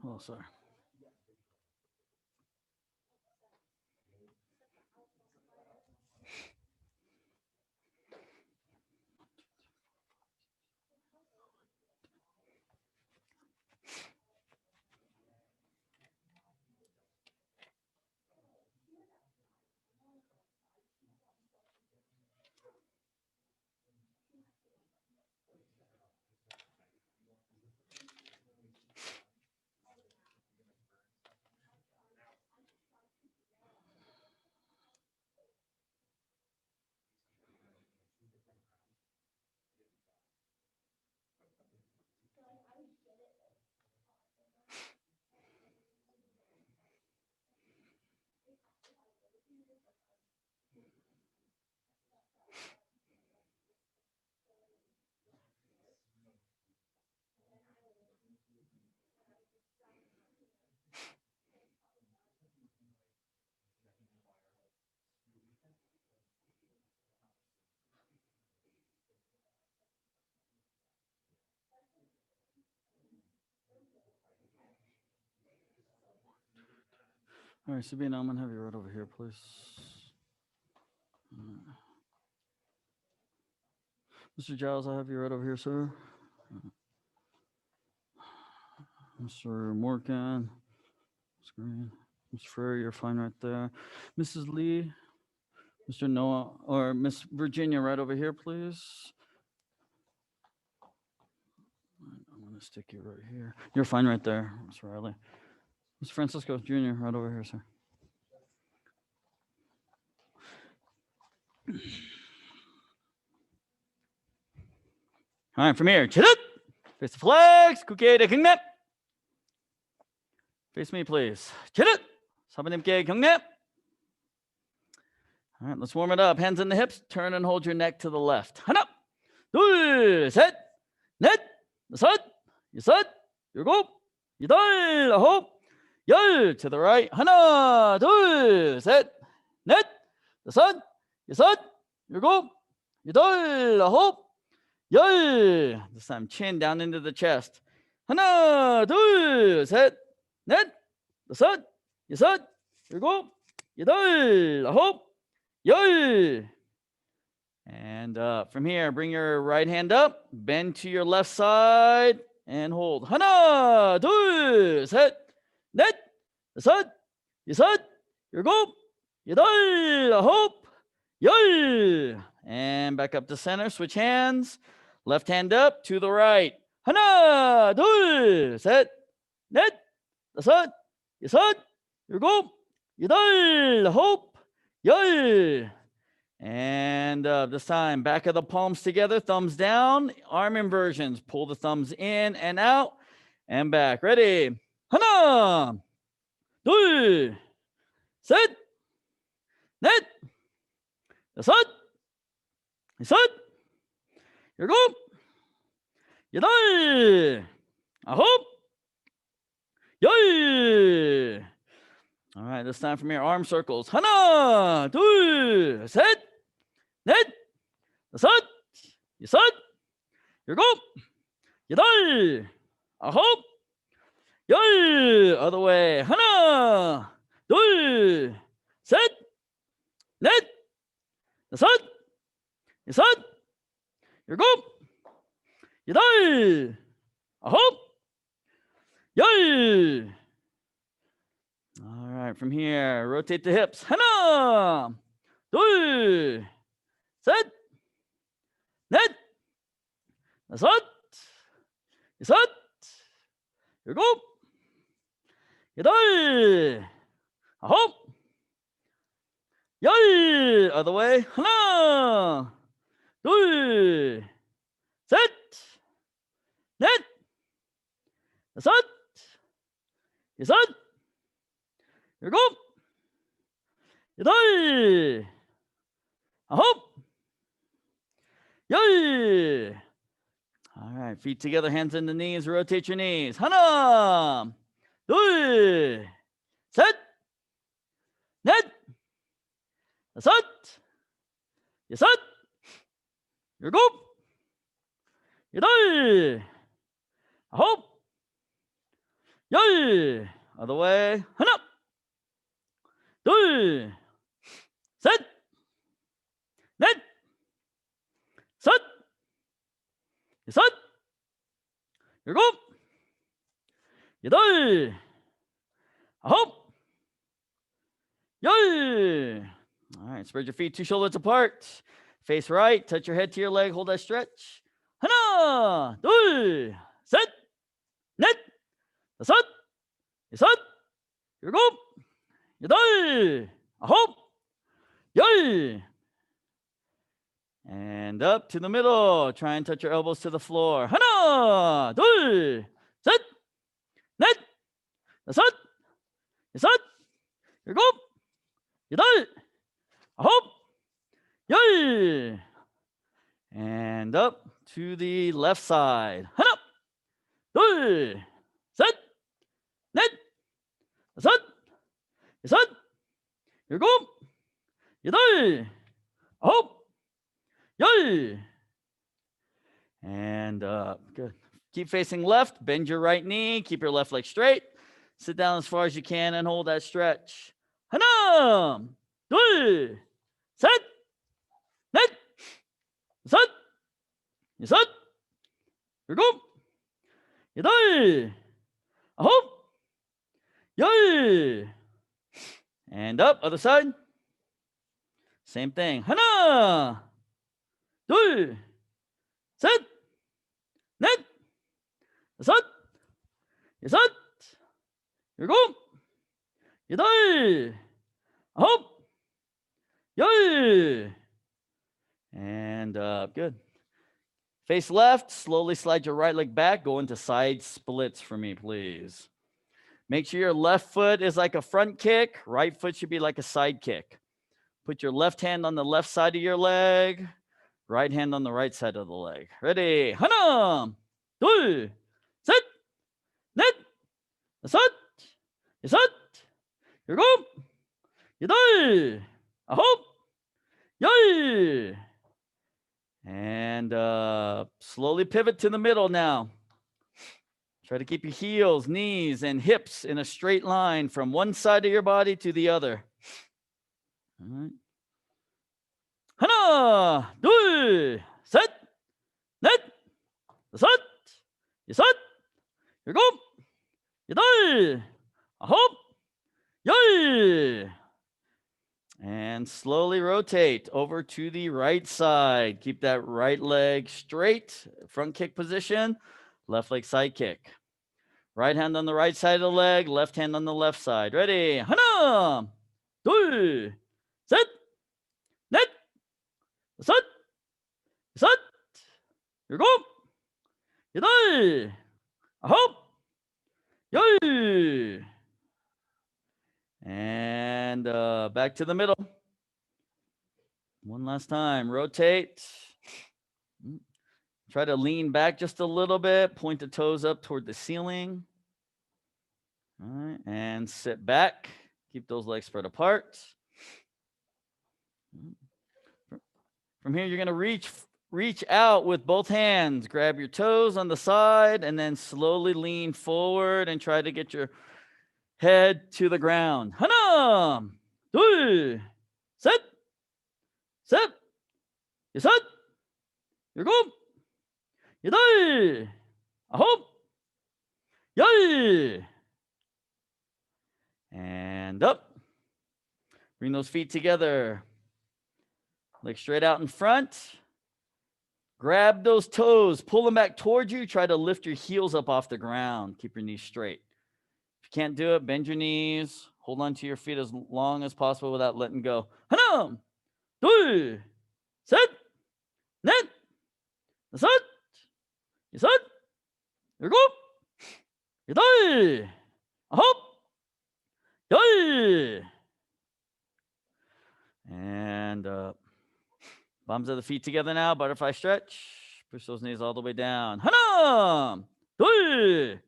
Oh, sorry. All right, Sabina, I'm gonna have you right over here, please. Mr. Giles, I have you right over here, sir. Mr. Morgan, screen. Mr. Frere, you're fine right there. Mrs. Lee, Mr. Noah, or Miss Virginia, right over here, please. I'm gonna stick you right here. You're fine right there, Miss Riley. Mr. Francisco Jr., right over here, sir. All right, from here, chin up, face the flags, 국회의 경례. Face me, please. Chin up, 사부님께 경례. All right, let's warm it up. Hands in the hips, turn and hold your neck to the left. 하나, 둘, 셋, 넷, 다섯, 여섯, 일곱, 여덟, 아홉, 열. To the right. 하나, 둘, 셋, 넷, 다섯, 여섯, 일곱, 여덟, 아홉, 열. This time, chin down into the chest. 하나, 둘, 셋, 넷, 다섯, 여섯, 일곱, 여덟, 아홉, 열. And from here, bring your right hand up, bend to your left side, and hold. 하나, 둘, 셋, 넷, 다섯, 여섯, 일곱, 여덟, 아홉, 열. And back up to center, switch hands. Left hand up to the right. 하나, 둘, 셋, 넷, 다섯, 여섯, 일곱, 여덟, 아홉, 열. And this time, back of the palms together, thumbs down, arm inversions. Pull the thumbs in and out and back. Ready? 하나, 둘, 셋, 넷, 다섯, 여섯, 일곱, 여덟, 아홉, 열. All right, this time from here, arm circles. 하나, 둘, 셋, 넷, 다섯, 여섯, 일곱, 여덟, 아홉, 열. Other way. 하나, 둘, 셋, 넷, 다섯, 여섯, 일곱, 여덟, 아홉, 열. All right, from here, rotate the hips. 하나, 둘, 셋, 넷, 다섯, 여섯, 일곱, 여덟, 아홉, 열. Other way. 하나, 둘, 셋, 넷, 다섯, 여섯, 일곱, 여덟, 아홉, 열. All right, feet together, hands in the knees, rotate your knees. 하나, 둘, 셋, 넷, 다섯, 여섯, 일곱, 여덟, 아홉, 열. Other way. 하나, 둘, 셋, 넷, 섯, 여섯, 일곱, 여덟, 아홉, 열. All right, spread your feet 2 shoulders apart. Face right, touch your head to your leg, hold that stretch. 하나, 둘, 셋, 넷, 다섯, 여섯, 일곱, 여덟, 아홉, 열. And up to the middle. Try and touch your elbows to the floor. 하나, 둘, 셋, 넷, 다섯, 여섯, 일곱, 여덟, 아홉, 열. And up to the left side. 하나, 둘, 셋, 넷, 다섯, 여섯, 일곱, 여덟, 아홉, 열. And up. Good. Keep facing left. Bend your right knee. Keep your left leg straight. Sit down as far as you can and hold that stretch. 하나, 둘, 셋, 넷, 다섯, 여섯, 일곱, 여덟, 아홉, 열. And up, other side. Same thing. 하나, 둘, 셋, 넷, 다섯, 여섯, 일곱, 여덟, 아홉, 열. And up. Good. Face left. Slowly slide your right leg back. Go into side splits for me, please. Make sure your left foot is like a front kick. Right foot should be like a side kick. Put your left hand on the left side of your leg. Right hand on the right side of the leg. Ready? 하나, 둘, 셋, 넷, 다섯, 여섯, 일곱, 여덟, 아홉, 열. And slowly pivot to the middle now. Try to keep your heels, knees, and hips in a straight line from one side of your body to the other. All right. 하나, 둘, 셋, 넷, 다섯, 여섯, 일곱, 여덟, 아홉, 열. And slowly rotate over to the right side. Keep that right leg straight, front kick position, left leg side kick. Right hand on the right side of the leg, left hand on the left side. Ready? 하나, 둘, 셋, 넷, 다섯, 여섯, 일곱, 여덟, 아홉, 열. And back to the middle. One last time. Rotate. Try to lean back just a little bit. Point the toes up toward the ceiling. All right. And sit back. Keep those legs spread apart. From here, you're going to reach out with both hands. Grab your toes on the side and then slowly lean forward and try to get your head to the ground. 하나, 둘, 셋, 여섯, 일곱, 여덟, 아홉, 열. And up. Bring those feet together. Legs straight out in front. Grab those toes, pull them back towards you. Try to lift your heels up off the ground. Keep your knees straight. If you can't do it, bend your knees. Hold on to your feet as long as possible without letting go. 하나, 둘, 셋, 넷, 다섯, 여섯, 일곱, 여덟, 아홉, 열. And palms of the feet together now. Butterfly stretch. Push those knees all the way down. 하나, 둘,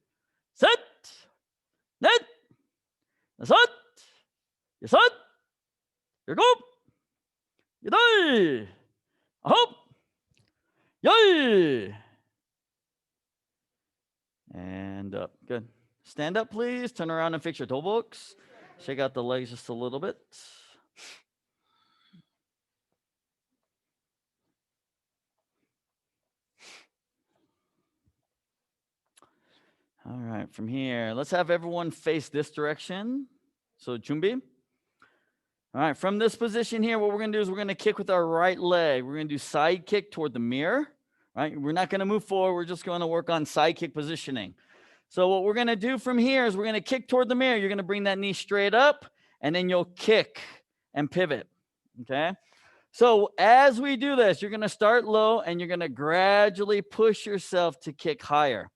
셋, 넷, 다섯, 여섯, 일곱, 여덟, 아홉, 열. And up. Good. Stand up, please. Turn around and fix your toe books. Shake out the legs just a little bit. All right, from here, let's have everyone face this direction. So, Chumbi. All right, from this position here, what we're going to do is we're going to kick with our right leg. We're going to do side kick toward the mirror, right? We're not going to move forward. We're just going to work on side kick positioning. So what we're going to do from here is we're going to kick toward the mirror. You're going to bring that knee straight up, and then you'll kick and pivot, okay? So as we do this, you're going to start low, and you're going to gradually push yourself to kick higher,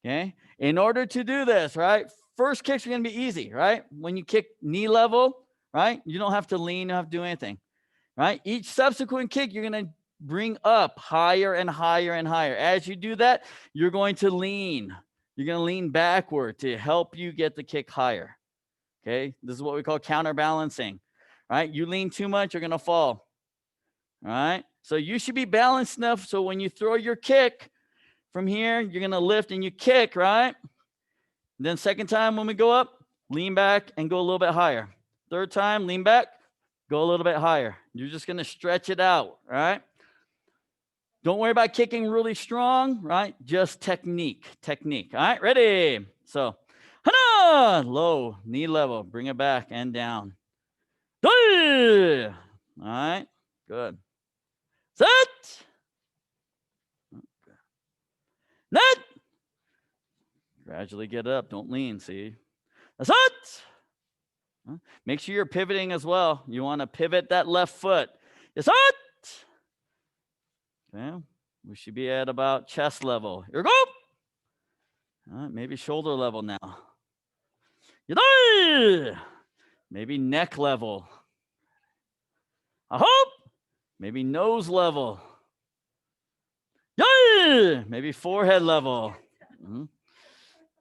okay? In order to do this, right, first kicks are going to be easy, right? When you kick knee level, right, you don't have to lean, you don't have to do anything, right? Each subsequent kick, you're going to bring up higher and higher and higher. As you do that, you're going to lean. You're going to lean backward to help you get the kick higher, okay? This is what we call counterbalancing, right? You lean too much, you're going to fall, all right? So you should be balanced enough so when you throw your kick from here, you're going to lift and you kick, right? Then second time when we go up, lean back and go a little bit higher. Third time, lean back, go a little bit higher. You're just going to stretch it out, right? Don't worry about kicking really strong, right? Just technique. All right, ready? So, hana, low, knee level, bring it back and down. All right, good. Set. Net. Gradually get up, don't lean, see? Set. Make sure you're pivoting as well. You want to pivot that left foot. Set. Okay, we should be at about chest level. Here we go. All right, maybe shoulder level now. Maybe neck level. I hope. Maybe nose level. Maybe forehead level. All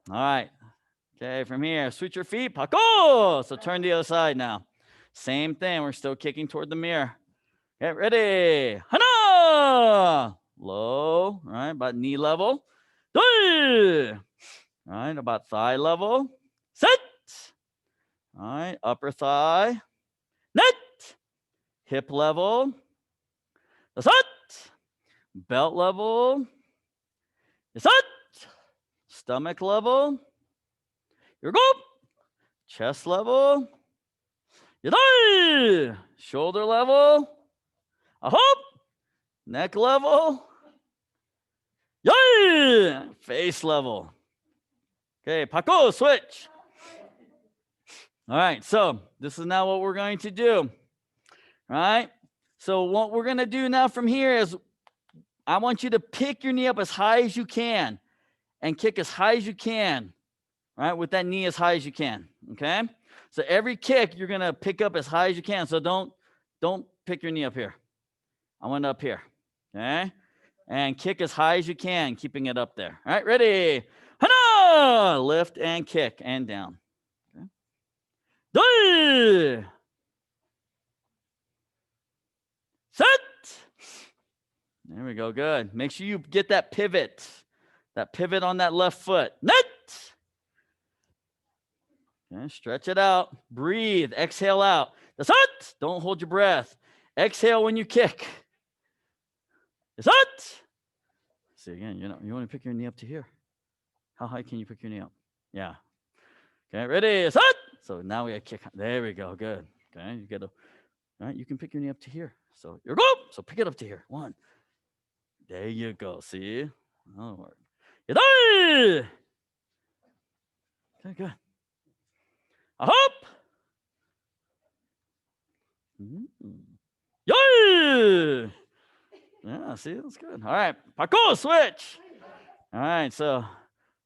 right. Okay, from here, switch your feet. Pako. So turn the other side now. Same thing. We're still kicking toward the mirror. Get ready. Hana. Low. All right, about knee level. All right, about thigh level. Set. All right, upper thigh. Net. Hip level. Set. Belt level. Set. Stomach level. Here we go. Chest level. Shoulder level. I hope. Neck level. Face level. Okay, Paco, switch. All right, so this is now what we're going to do. All right, so what we're going to do now from here is I want you to pick your knee up as high as you can and kick as high as you can, right, with that knee as high as you can, okay? So every kick, you're going to pick up as high as you can. So don't pick your knee up here. I want it up here, okay? And kick as high as you can, keeping it up there. All right, ready? Hana! Lift and kick and down. Okay. Set. There we go, good. Make sure you get that pivot on that left foot. Net. Okay, stretch it out. Breathe. Exhale out. That's it. Don't hold your breath. Exhale when you kick. That's it. See again, you want to pick your knee up to here. How high can you pick your knee up? Yeah. Okay, ready, set. So now we gotta kick. There we go, good. Okay, you gotta, all right, you can pick your knee up to here. So here we go. So pick it up to here. One. There you go. See? That'll work. Okay, good. I hope. Yay! Yeah, see, that's good. All right, Paco, switch. All right, so, all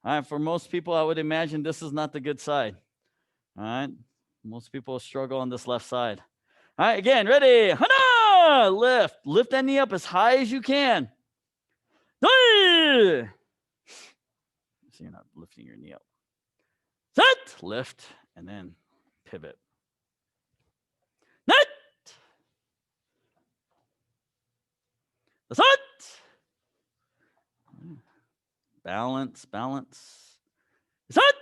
right, for most people, I would imagine this is not the good side. All right, most people struggle on this left side. All right, again, ready? Hana! Lift that knee up as high as you can. So you're not lifting your knee up. Set, lift, and then pivot. Net. Set. Balance. Set.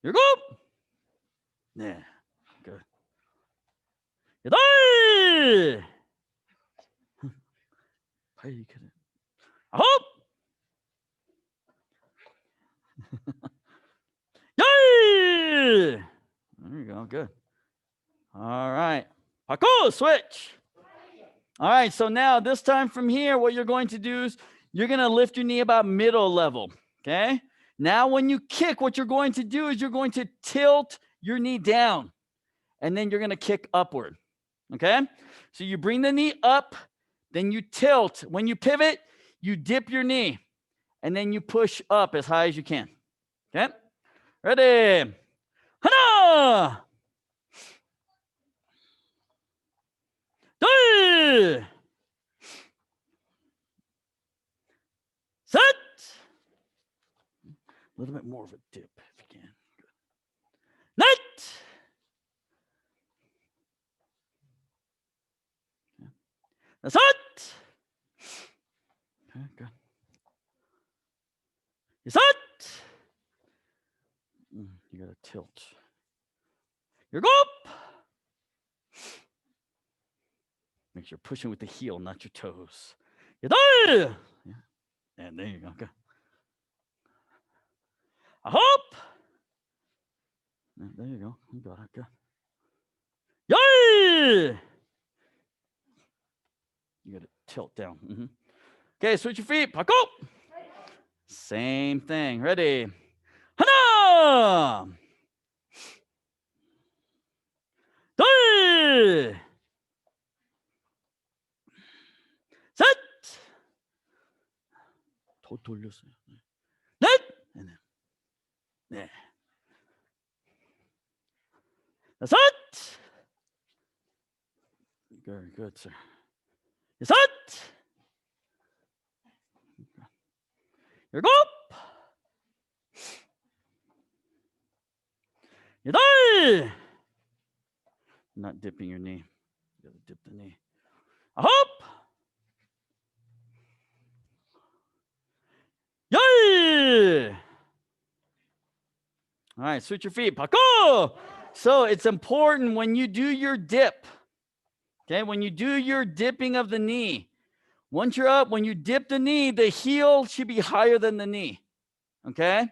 You're good. Yeah, good. 여덟. 아홉. 열. There you go. Good. All right. 바꿔. Switch. All right. So now this time from here, what you're going to do is you're going to lift your knee about middle level. Okay. Now, when you kick, what you're going to do is you're going to tilt your knee down and then you're going to kick upward. Okay. So you bring the knee up, then you tilt. When you pivot, you dip your knee and then you push up as high as you can. Okay. Ready. 하나. 둘. 셋. A little bit more of a dip if you can. 넷. 다섯. Okay, good. 여섯. You got to tilt. 일곱. Make sure you're pushing with the heel, not your toes. 여덟. Yeah. And there you go. Good. 아홉. There you go. You got it. Good. 열. You got to tilt down. Okay, switch your feet. 바꿔. Same thing. Ready. 하나. 둘. 셋. 더 돌렸어요. 넷. 네. 다섯. Very good, sir. 여섯. 일곱. 여덟. Not dipping your knee. You gotta dip the knee. 아홉. 열. All right, switch your feet. 바꿔. So it's important when you do your dip. Okay, when you do your dipping of the knee, once you're up, when you dip the knee, the heel should be higher than the knee. Okay,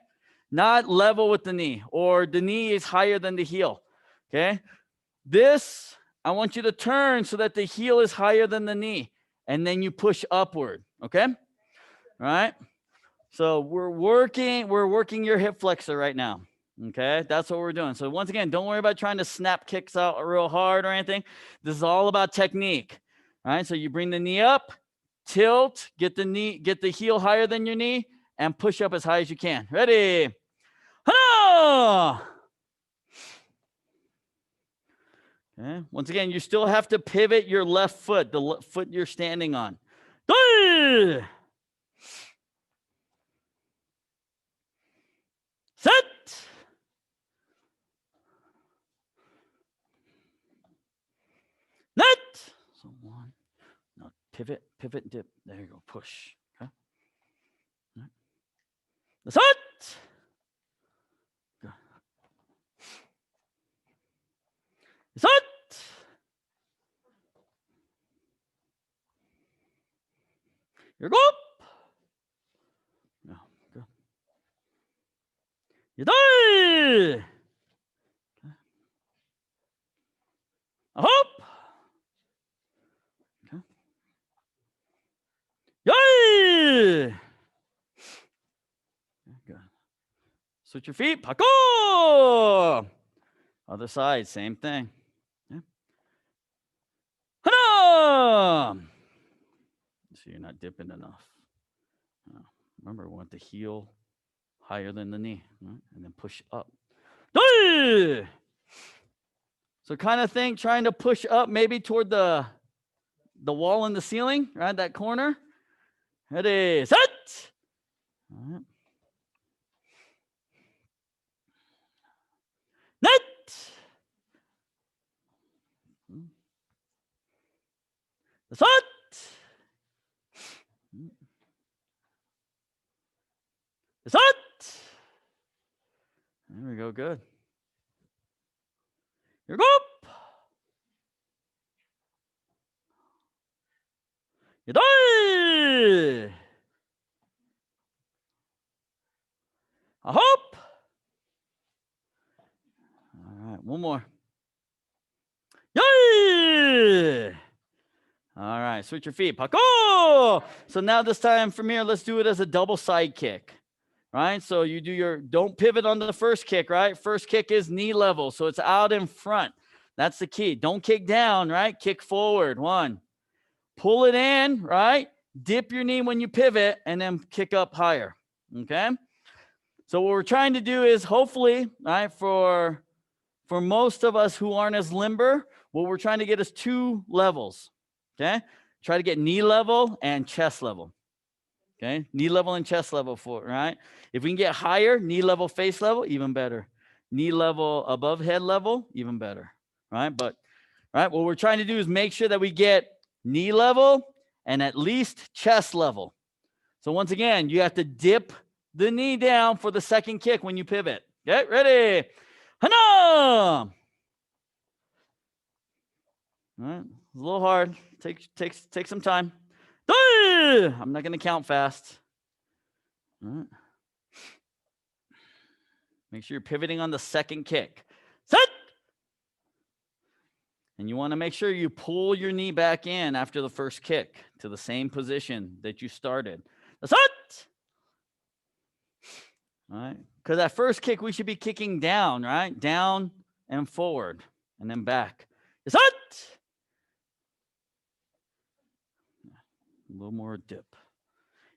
not level with the knee, or the knee is higher than the heel. Okay, this, I want you to turn so that the heel is higher than the knee, and then you push upward. Okay, all right. So we're working your hip flexor right now. Okay, that's what we're doing. So once again, don't worry about trying to snap kicks out real hard or anything. This is all about technique. All right, so you bring the knee up, tilt, get the heel higher than your knee, and push up as high as you can. Ready? 하나. Okay. Once again, you still have to pivot your left foot, the foot you're standing on. 둘. 셋. 넷. So one. Now pivot, dip. There you go. Push. Okay. Right. 다섯. Good. 여섯. 일곱. No, good. 여덟. 아홉. Okay. 열. Good. Switch your feet. 바꿔. Other side, same thing. Okay. 하나. So you're not dipping enough. Remember, we want the heel higher than the knee, right? And then push up. 둘. So kind of think, trying to push up maybe toward the wall in the ceiling, right? That corner. Ready, set. All right. 넷. 다섯. 여섯. There we go. go. Good. Here we go. Yay! A hop. All right, one more. Yay! All right, switch your feet. Pako! So now this time from here, let's do it as a double side kick. Right? So you do your, don't pivot on the first kick, right? First kick is knee level, so it's out in front. That's the key. Don't kick down, right? Kick forward. One. Pull it in, right? Dip your knee when you pivot and then kick up higher. Okay? So what we're trying to do is hopefully, right, for most of us who aren't as limber, what we're trying to get is 2 levels. Okay? Try to get knee level and chest level. Okay, knee level and chest level for, right? If we can get higher, knee level, face level, even better. Knee level above head level, even better, right? But, right, what we're trying to do is make sure that we get knee level and at least chest level. So once again, you have to dip the knee down for the second kick when you pivot. Okay, ready? Hana! All right, it's a little hard. Take some time. I'm not going to count fast. All right. Make sure you're pivoting on the second kick. Set! And you want to make sure you pull your knee back in after the first kick to the same position that you started. Set! All right? Because that first kick, we should be kicking down, right? Down and forward and then back. Set! A little more dip.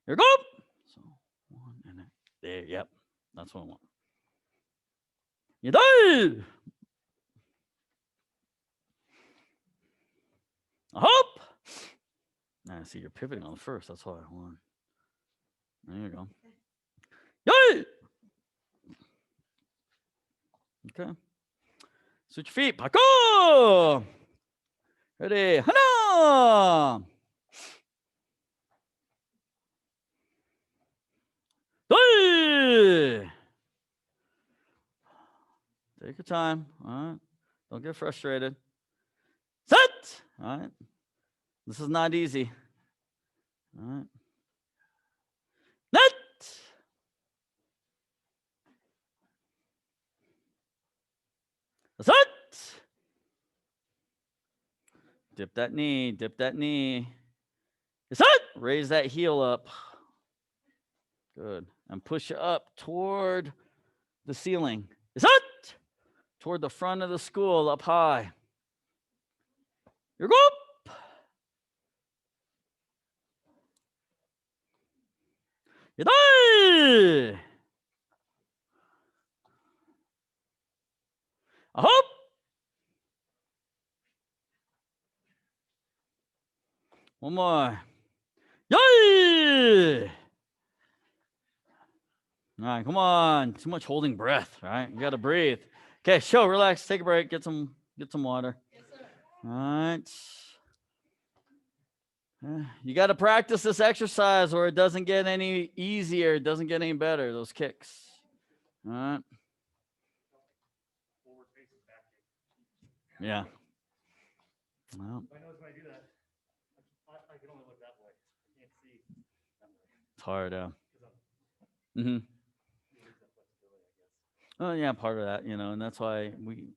Here we go. So one and there. Yep. That's what I want. You do. I hope. I see you're pivoting on the first. That's what I want. There you go. Yay! Okay. Switch your feet. Pako! Ready? Hana! Hey! Take your time. All right. Don't get frustrated. Set! All right. This is not easy. All right. Net! Set! Dip that knee. Dip that knee. Set! Raise that heel up. Good. And push it up toward the ceiling. Set! Toward the front of the school up high. You're up. You die. I hope. One more. Yay! All right, come on. Too much holding breath, right? You got to breathe. Okay, show, relax, take a break, get some water. Yes, sir. All right. You got to practice this exercise or it doesn't get any easier. It doesn't get any better, those kicks. All right. Yeah. Well, I know when I do that, I can only look that way. I can't see that way. It's hard, yeah. Mm-hmm. Oh yeah, part of that, and that's why we,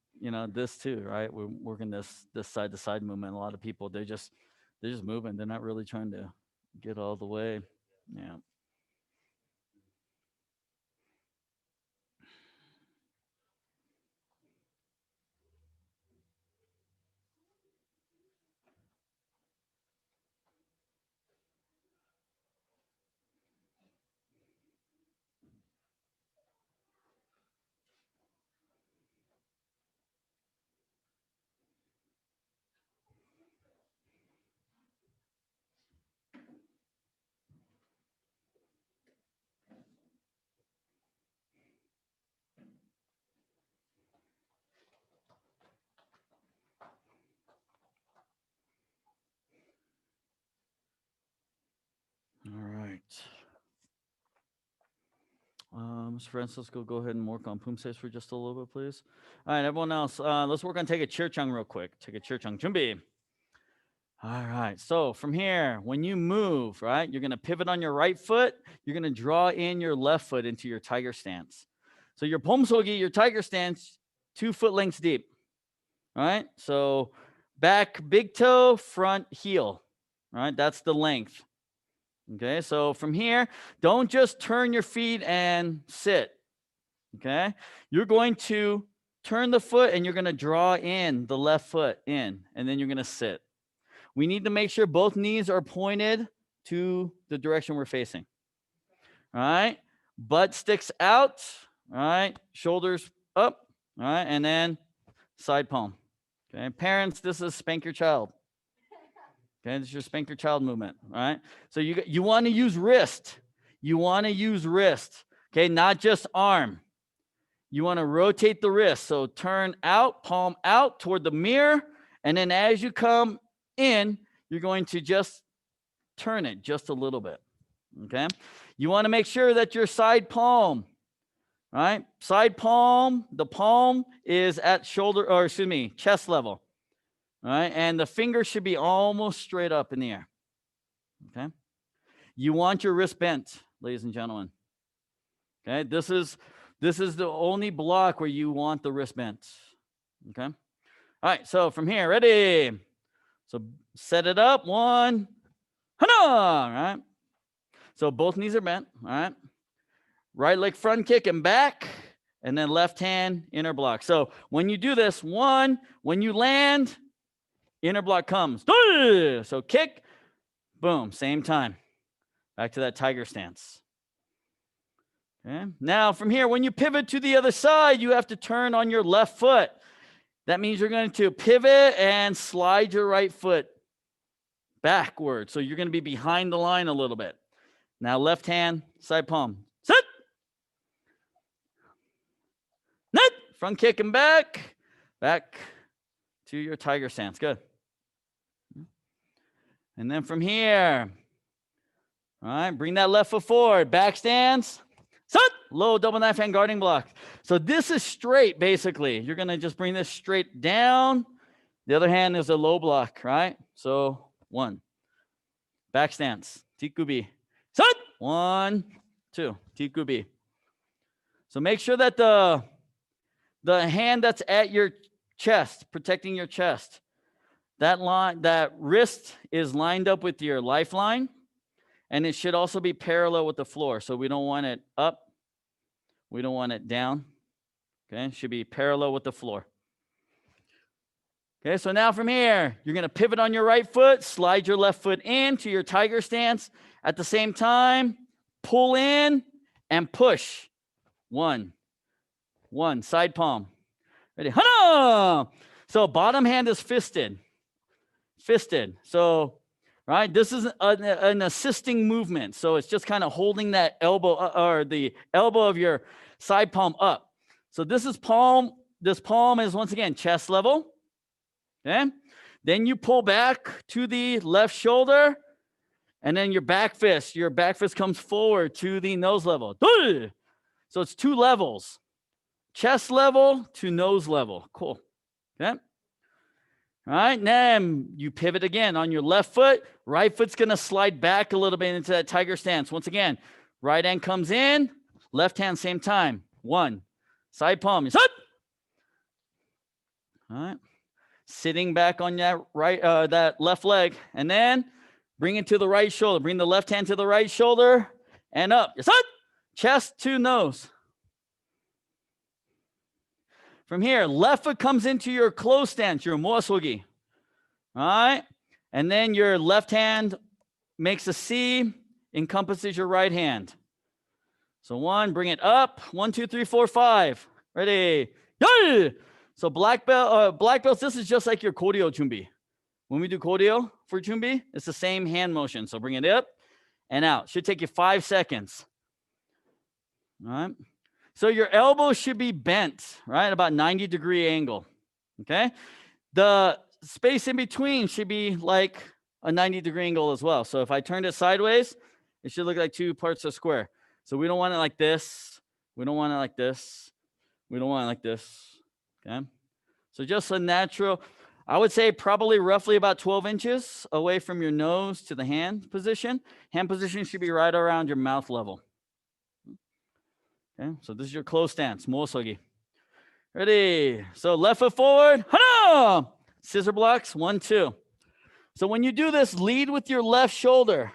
this too, right? We're working this side to side movement. A lot of people, they're just moving. They're not really trying to get all the way. Yeah. Mr. Francisco, go ahead and work on Poomsace for just a little bit, please. All right, everyone else, let's work on take a Chirchung real quick. Take a Chirchung. 준비. All right, so from here, when you move, right, you're going to pivot on your right foot. You're going to draw in your left foot into your tiger stance. So your pomsogi, your tiger stance, 2 foot lengths deep. All right, so back big toe, front heel. All right, that's the length. Okay, so from here, don't just turn your feet and sit. Okay, you're going to turn the foot and you're going to draw in the left foot in, and then you're going to sit. We need to make sure both knees are pointed to the direction we're facing. All right, butt sticks out. All right, shoulders up. All right, and then side palm. Okay, parents, this is spank your child. Okay, this is your spank your child movement. All right, so you want to use wrist. You want to use wrist. Okay, not just arm. You want to rotate the wrist. So turn out, palm out toward the mirror, and then as you come in, you're going to just turn it just a little bit. Okay, you want to make sure that your side palm, right? Side palm, the palm is at chest level. All right, and the finger should be almost straight up in the air. Okay, you want your wrist bent, ladies and gentlemen. Okay, this is the only block where you want the wrist bent. Okay, all right, so from here, ready? So set it up, 1, all right? So both knees are bent, all right? Right leg front kick and back, and then left hand inner block. So when you do this, 1, when you land, inner block comes. So kick, boom, same time. Back to that tiger stance. Okay. Now from here, when you pivot to the other side, you have to turn on your left foot. That means you're going to pivot and slide your right foot backward. So you're going to be behind the line a little bit. Now left hand, side palm. Sit. Net. Front kick and back. Back to your tiger stance. Good. And then from here, all right, bring that left foot forward. Back stance. Sit. Low double knife hand guarding block. So this is straight, basically. You're going to just bring this straight down. The other hand is a low block, right? So 1. Back stance. Tikubi. Sit. 1, 2. Tikubi. So make sure that the hand that's at your chest, protecting your chest, that wrist is lined up with your lifeline, and it should also be parallel with the floor. So we don't want it up. We don't want it down. Okay, it should be parallel with the floor. Okay, so now from here, you're going to pivot on your right foot, slide your left foot into your tiger stance. At the same time, pull in and push. 1, side palm. Ready? Hana! So bottom hand is fisted. So, right, this is an assisting movement. So it's just kind of holding that elbow or the elbow of your side palm up. So this palm is once again chest level. Okay. Then you pull back to the left shoulder, and then your back fist comes forward to the nose level. So it's 2 levels. Chest level to nose level. Cool. Okay. All right, then you pivot again on your left foot. Right foot's going to slide back a little bit into that tiger stance. Once again, right hand comes in, left hand same time. 1, side palm. You sit. All right, sitting back on that left leg, and then bring it to the right shoulder. Bring the left hand to the right shoulder and up. You sit. Chest to nose. From here, left foot comes into your close stance, your moasogi. All right? And then your left hand makes a C, encompasses your right hand. So 1, bring it up. 1, 2, 3, 4, 5. Ready? Yay! So black belts, this is just like your koryo chumbi. When we do koryo for chumbi, it's the same hand motion. So bring it up and out. Should take you 5 seconds. All right? So your elbow should be bent, right? About 90-degree angle, okay? The space in between should be like a 90-degree angle as well. So if I turned it sideways, it should look like 2 parts of square. So we don't want it like this. We don't want it like this. We don't want it like this. Okay. So just a natural, I would say probably roughly about 12 inches away from your nose to the hand position. Hand position should be right around your mouth level. Okay. So this is your close stance, mosogi. Ready? So left foot forward. Hana! Scissor blocks, 1, 2. So when you do this, lead with your left shoulder.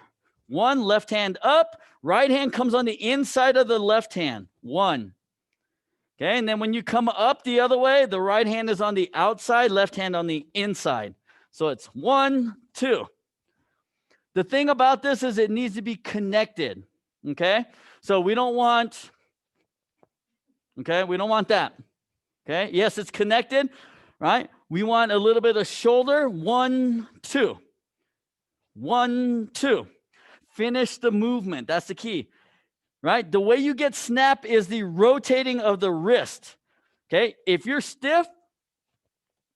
1, left hand up. Right hand comes on the inside of the left hand. 1. Okay, and then when you come up the other way, the right hand is on the outside, left hand on the inside. So it's 1, 2. The thing about this is it needs to be connected. Okay, so we don't want that. Okay, yes, it's connected, right? We want a little bit of shoulder. 1, 2. 1, 2. Finish the movement. That's the key, right? The way you get snap is the rotating of the wrist. Okay, if you're stiff,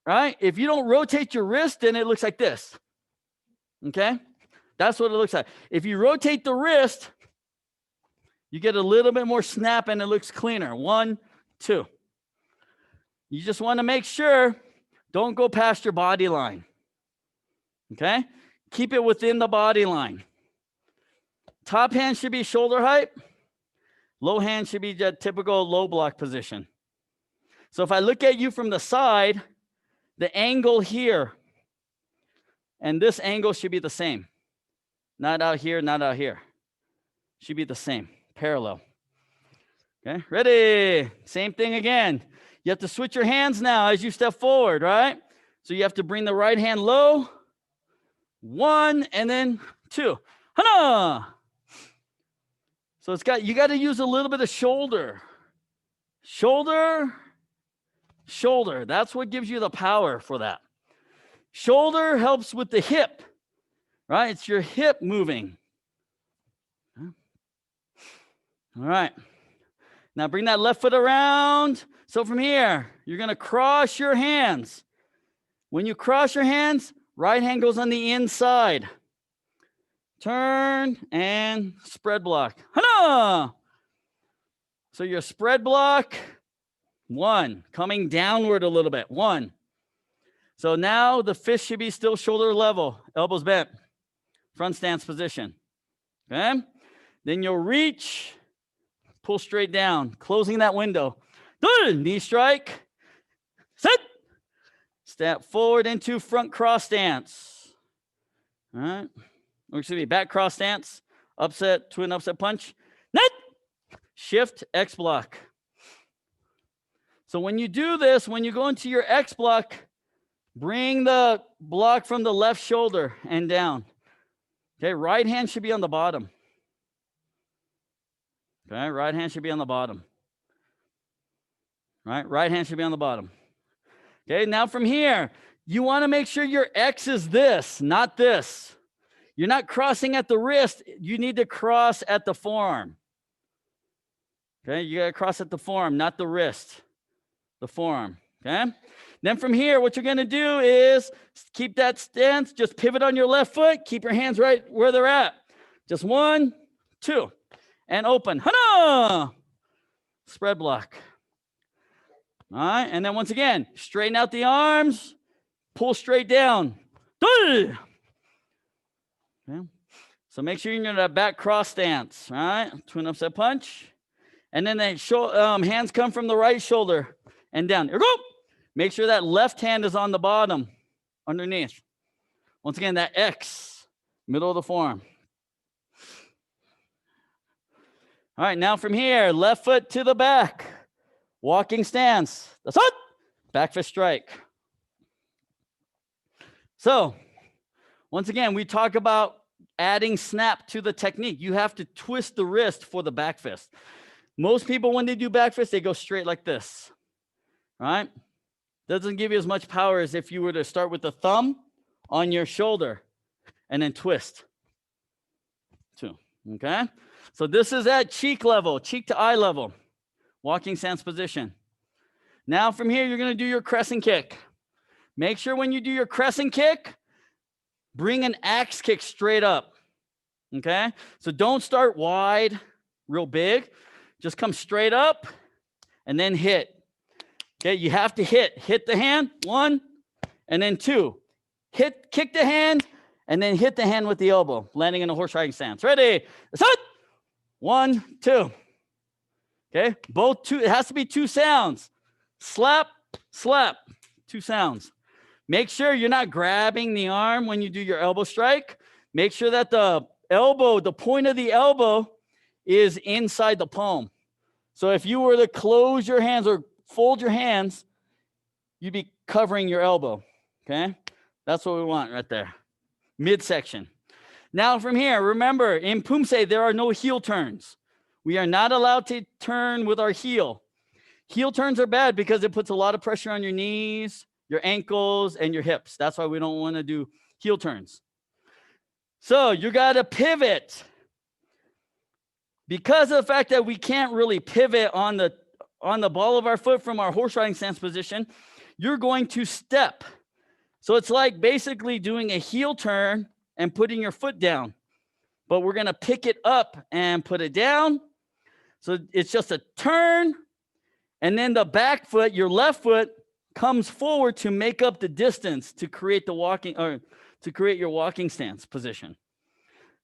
right? If you don't rotate your wrist, then it looks like this. Okay, that's what it looks like. If you rotate the wrist, you get a little bit more snap and it looks cleaner. 1, 2. You just want to make sure, don't go past your body line. Okay, keep it within the body line. Top hand should be shoulder height. Low hand should be the typical low block position. So if I look at you from the side, the angle here and this angle should be the same. Not out here, not out here. Should be the same, parallel. Okay, ready? Same thing again. You have to switch your hands now as you step forward, right? So you have to bring the right hand low. 1 and then 2. Hana! So you got to use a little bit of shoulder. Shoulder, shoulder. That's what gives you the power for that. Shoulder helps with the hip, right? It's your hip moving. All right. Now bring that left foot around. So from here, you're going to cross your hands. When you cross your hands, right hand goes on the inside. Turn and spread block. Hana! So your spread block, 1, coming downward a little bit, 1. So now the fist should be still shoulder level, elbows bent, front stance position. Okay? Then you'll reach, pull straight down, closing that window. Good, knee strike, set. Step forward into front cross stance. All right. Or excuse me, back cross stance, upset, twin upset punch. Net, shift, X block. So when you do this, when you go into your X block, bring the block from the left shoulder and down. Okay, right hand should be on the bottom. Okay, right hand should be on the bottom. Right hand should be on the bottom. Okay, now from here, you want to make sure your X is this, not this. You're not crossing at the wrist. You need to cross at the forearm. Okay, you got to cross at the forearm, not the wrist, the forearm. Okay, then from here, what you're going to do is keep that stance, just pivot on your left foot, keep your hands right where they're at. Just 1, 2, and open. Hana! Spread block. All right, and then once again, straighten out the arms, pull straight down. Okay. So make sure you're in that back cross stance, all right? Twin upset punch. And then hands come from the right shoulder and down. Here we go. Make sure that left hand is on the bottom, underneath. Once again, that X, middle of the forearm. All right, now from here, left foot to the back. Walking stance. That's it. Back fist strike. So, once again, we talk about adding snap to the technique. You have to twist the wrist for the back fist. Most people, when they do back fist, they go straight like this, right? Doesn't give you as much power as if you were to start with the thumb on your shoulder and then twist. 2, okay? So this is at cheek level, cheek to eye level, walking stance position. Now from here, you're going to do your crescent kick. Make sure when you do your crescent kick, bring an axe kick straight up, okay? So don't start wide, real big. just come straight up and then hit. Okay, you have to hit the hand, 1, and then 2. Kick the hand, and then hit the hand with the elbow, landing in a horse riding stance. Ready, set, 1, 2. Okay, both 2, it has to be 2 sounds. Slap, slap, 2 sounds. Make sure you're not grabbing the arm when you do your elbow strike. Make sure that the point of the elbow is inside the palm. So if you were to close your hands or fold your hands, you'd be covering your elbow, okay? That's what we want right there, midsection. Now from here, remember, in Pumse, there are no heel turns. We are not allowed to turn with our heel. Heel turns are bad because it puts a lot of pressure on your knees, your ankles, and your hips. That's why we don't want to do heel turns. So you got to pivot. Because of the fact that we can't really pivot on the ball of our foot from our horse riding stance position, you're going to step. So it's like basically doing a heel turn and putting your foot down. But we're going to pick it up and put it down. So it's just a turn. And then the back foot, your left foot, comes forward to make up the distance to create the walking or to create your walking stance position.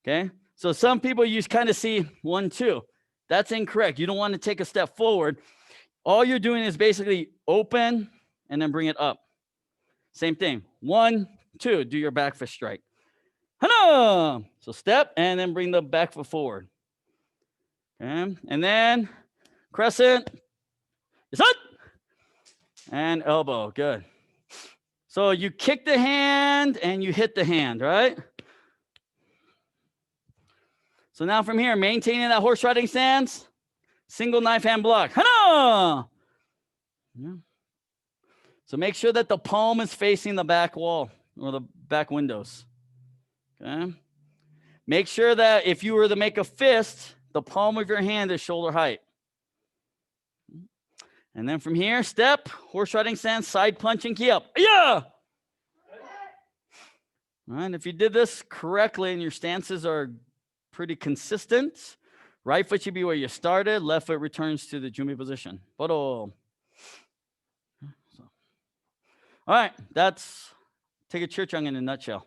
Okay? So some people you kind of see 1, 2. That's incorrect. You don't want to take a step forward. All you're doing is basically open and then bring it up. Same thing. 1, 2. Do your back foot strike. Hana! So step and then bring the back foot forward. Okay? And then crescent. And elbow. Good. So you kick the hand and you hit the hand, right? So now from here, maintaining that horse riding stance, single knife hand block. Hana! Yeah. So make sure that the palm is facing the back wall or the back windows. Okay. Make sure that if you were to make a fist, the palm of your hand is shoulder height. And then from here, step, horse riding stance, side punch and key up. Yeah. All right. If you did this correctly and your stances are pretty consistent, right foot should be where you started, left foot returns to the Jumi position. All right, that's take a chirchung in a nutshell.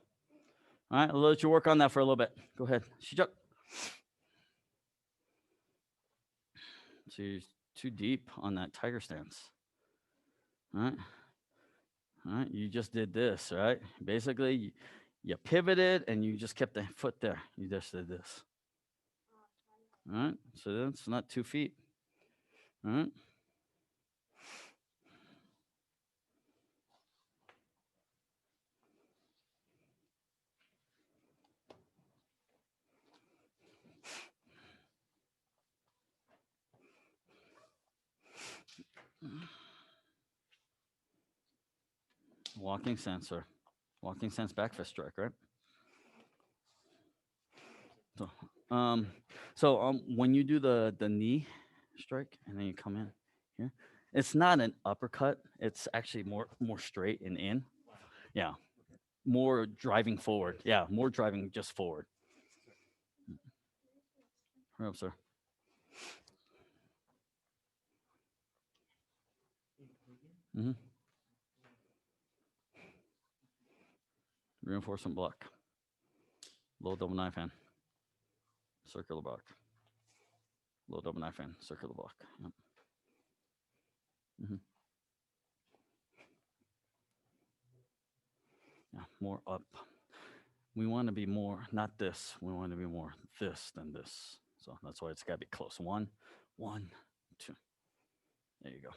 All right, I'll let you work on that for a little bit. Go ahead. Shijuk. So you're too deep on that tiger stance. All right. All right, you just did this, right? Basically, you pivoted and you just kept the foot there. You just did this. All right, so that's not 2 feet. All right. Walking sense or walking sense back fist strike, right? So when you do the knee strike and then you come in here, it's not an uppercut. It's actually more straight and in. Yeah, more driving forward. Yeah, more driving just forward. Hurry up, sir. Mm-hmm. Reinforcement block. Low double knife hand. Circular block. Low double knife hand. Circular block. Yep. Mm-hmm. Yeah, more up. We want to be more, not this. We want to be more this than this. So that's why it's got to be close. 1, 1, 2. There you go.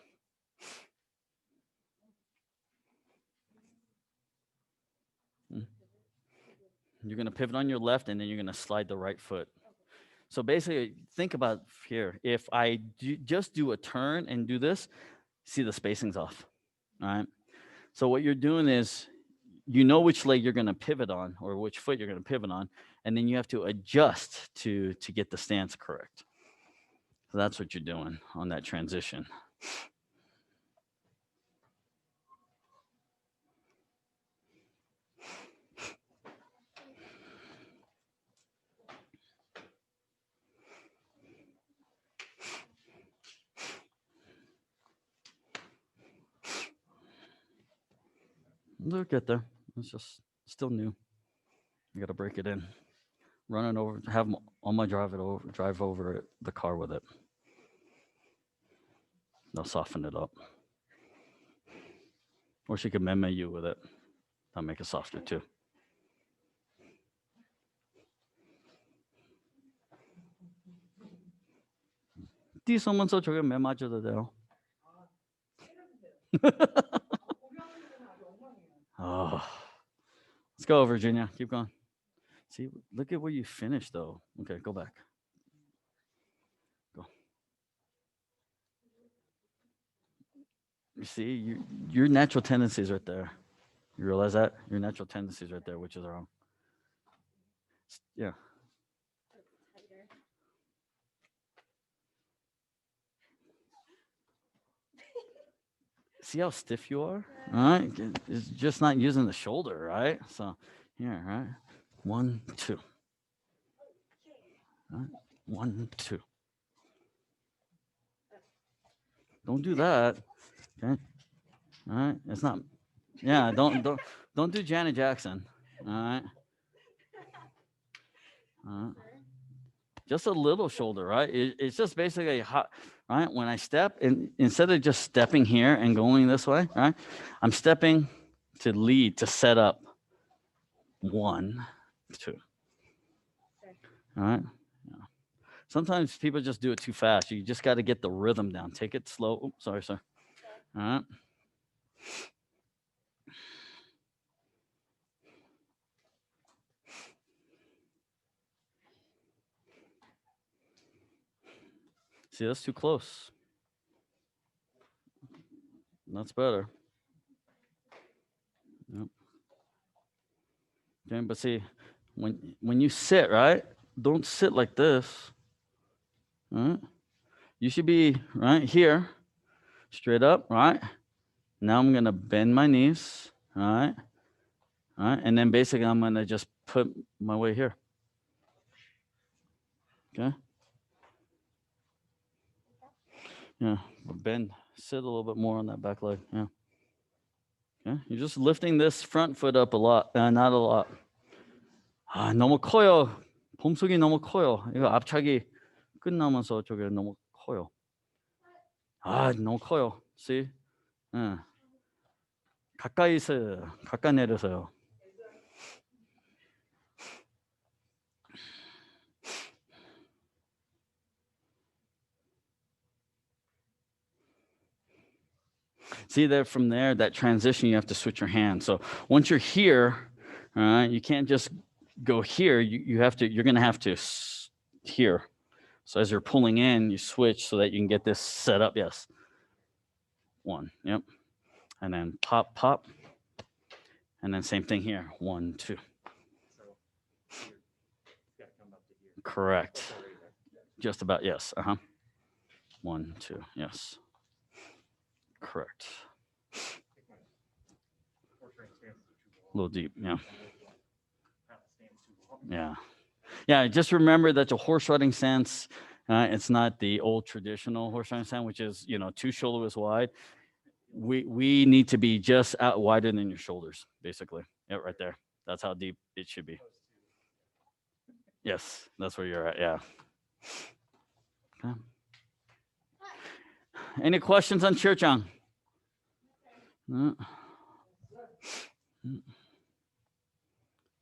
You're going to pivot on your left, and then you're going to slide the right foot. So basically, think about here. If I just do a turn and do this, see the spacing's off. All right. So what you're doing is you know which leg you're going to pivot on or which foot you're going to pivot on, and then you have to adjust to get the stance correct. So that's what you're doing on that transition. We'll get there. It's just still new. You got to break it in. Run it over. Have Oma drive over it, the car with it. They'll soften it up. Or she could meme you with it. That'll make it softer too. 뒤서면서 저게 매 맞아도 돼요. Oh. Let's go, Virginia. Keep going. See, look at where you finished, though. Okay, go back. Go. You see, your natural tendencies right there. You realize that? Your natural tendencies right there, which is wrong. Yeah. See how stiff you are? All right. It's just not using the shoulder, right? So here, right? 1, 2. All right. 1, 2. Don't do that. Okay. All right. It's not. Yeah. Don't do Janet Jackson. All right. Just a little shoulder, right? It's just basically hot, right? When I step, and instead of just stepping here and going this way, right? I'm stepping to lead, to set up. 1, 2. All right. Yeah. Sometimes people just do it too fast. You just got to get the rhythm down. Take it slow. Oops, sorry, sir. All right. See, that's too close. That's better. Yep. Okay, but see, when you sit, right? Don't sit like this. All right? You should be right here, straight up, right? Now I'm gonna bend my knees, all right? All right, and then basically I'm gonna just put my weight here. Okay? Yeah, bend, sit a little bit more on that back leg. Yeah. Okay, you're just lifting this front foot up a lot, not a lot. 아, 너무 커요. 봄속이 너무 커요. 이거 앞차기 끝나면서 저게 너무 커요. 아, 너무 커요. See? 응. 가까이 내려서요. See that from there, that transition, you have to switch your hand. So once you're here, all right, you can't just go here. You're gonna have to here. So as you're pulling in, you switch so that you can get this set up. Yes. 1, yep. And then pop, pop. And then same thing here. 1, 2. Correct. Just about, yes. 1, 2, yes. Correct. A little deep, yeah. Yeah. Yeah, just remember that the horse riding stance, it's not the old traditional horse riding stance, which is, 2 shoulders wide. We need to be just out wider than your shoulders, basically. Yeah, right there. That's how deep it should be. Yes, that's where you're at, yeah. Okay. Any questions on Churchang?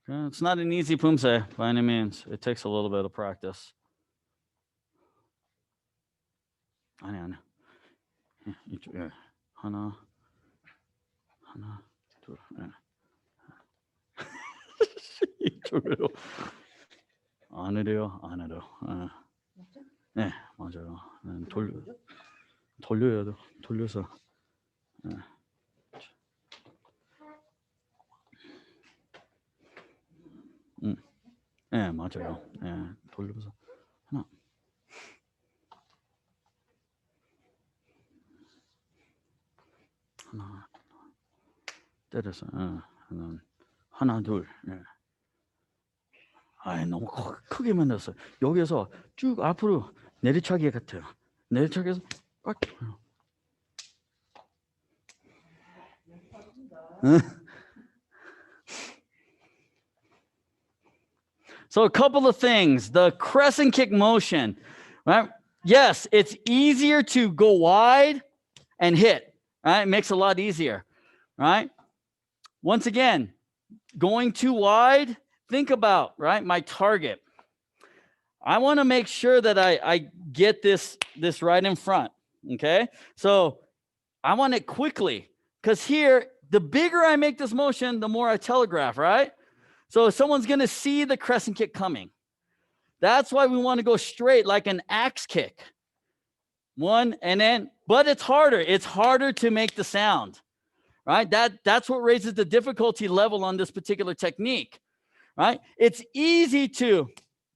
It's not an easy pumse by any means. It takes a little bit of practice. 아니. 이쪽, 하나, 둘, 이쪽으로. 안 해요. 네, 맞아요. 돌려서. 네, 맞아요. 네, 돌려서. 하나. 때려서. 하나, 둘. 네. 너무 크게 만들었어요. 여기서 쭉 앞으로 내리차기 같아요. 내리차기에서 꽉. So a couple of things, the crescent kick motion, right? Yes, it's easier to go wide and hit, right? It makes it a lot easier, right? Once again, going too wide, think about, right, my target. I want to make sure that I get this right in front, okay? So I want it quickly, because here, the bigger I make this motion, the more I telegraph, right? So someone's going to see the crescent kick coming. That's why we want to go straight like an axe kick. One, and then, but it's harder. It's harder to make the sound, right? That's what raises the difficulty level on this particular technique, right? It's easy to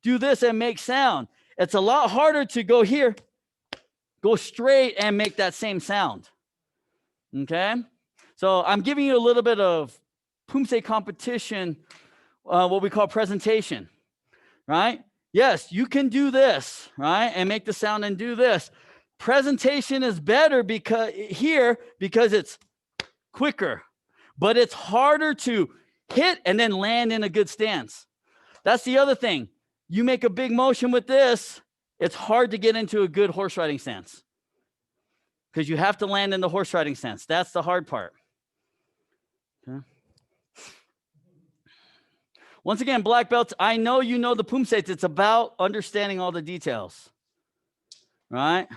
do this and make sound. It's a lot harder to go here, go straight and make that same sound, okay? So I'm giving you a little bit of Pumse competition, what we call presentation, right? Yes, you can do this, right? And make the sound and do this. Presentation is better because it's quicker, but it's harder to hit and then land in a good stance. That's the other thing. You make a big motion with this, it's hard to get into a good horse riding stance because you have to land in the horse riding stance. That's the hard part. Okay. Once again, black belts, I know you know the Pumse. It's about understanding all the details, right?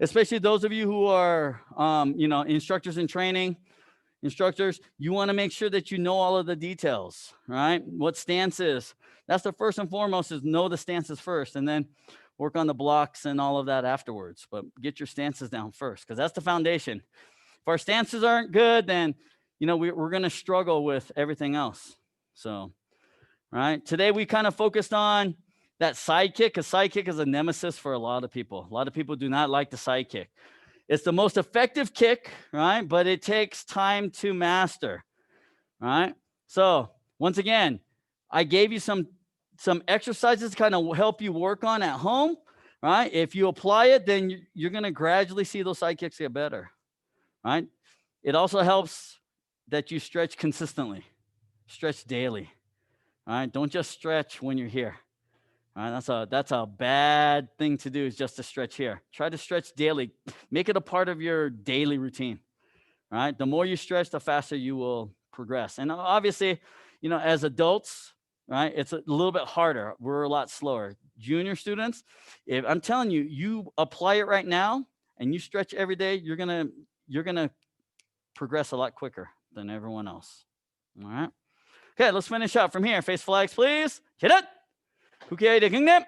Especially those of you who are, instructors in training, instructors, you want to make sure that you know all of the details, right? What stances. That's the first and foremost, is know the stances first, and then work on the blocks and all of that afterwards. But get your stances down first, because that's the foundation. If our stances aren't good, then, we're going to struggle with everything else. So, right. Today, we kind of focused on that side kick, because side kick is a nemesis for a lot of people. A lot of people do not like the side kick. It's the most effective kick, right? But it takes time to master, right? So once again, I gave you some exercises to kind of help you work on at home, right? If you apply it, then you're going to gradually see those side kicks get better, right? It also helps that you stretch consistently, stretch daily, right? Don't just stretch when you're here. All right, that's a bad thing to do, is just to stretch here. Try to stretch daily. Make it a part of your daily routine. All right. The more you stretch, the faster you will progress. And obviously, as adults, right, it's a little bit harder. We're a lot slower. Junior students, if I'm telling you, you apply it right now and you stretch every day, you're gonna progress a lot quicker than everyone else. All right. Okay, let's finish up from here. Face flags, please. Hit it. 국회의대 경례.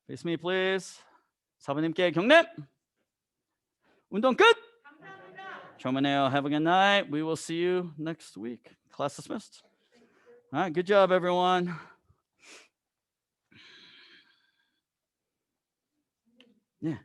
Face me, please. 사부님께 경례. 운동 끝. 감사합니다. Have a good night. We will see you next week. Class dismissed. All right, good job, everyone. Yeah.